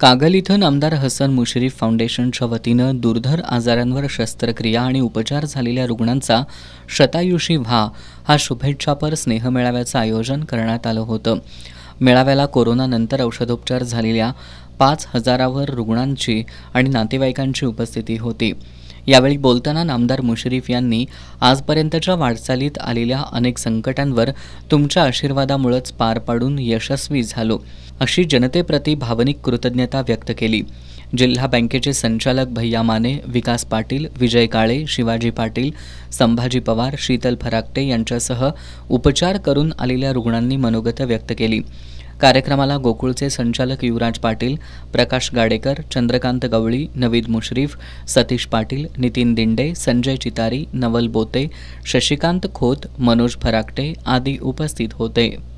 कागल इथं नामदार हसन मुश्रीफ फाउंडेशनच्या वतीनं दुर्धर आजारांवर शस्त्रक्रिया आणि उपचार झालेल्या रुग्णांचा शतायुषी व्हा हा शुभेच्छापर स्नेहमेळाव्याचं आयोजन करण्यात आलं होतं. मेळाव्याला कोरोनानंतर औषधोपचार झालेल्या 5,000वर रुग्णांची आणि नातेवाईकांची उपस्थिती होती. यावेळी बोलताना नामदार मुश्रीफ यांनी आजपर्यंतच्या वाटचालीत आलेल्या अनेक संकटांवर तुमच्या आशीर्वादामुळेच पार पाडून यशस्वी झालो अशी जनतेप्रती भावनिक कृतज्ञता व्यक्त केली. जिल्हा बँकेचे संचालक भैया माने, विकास पाटील, विजय काळे, शिवाजी पाटील, संभाजी पवार, शीतल फराकटे यांच्यासह उपचार करून आलेल्या रुग्णांनी मनोगत व्यक्त केली. कार्यक्रमाला गोकुळचे संचालक युवराज पाटील, प्रकाश गाडेकर, चंद्रकांत गवळी, नवीद मुश्रीफ, सतीश पाटील, नितीन दिंडे, संजय चितारी, नवल बोते, शशिकांत खोत, मनोज फराकटे आदी उपस्थित होते.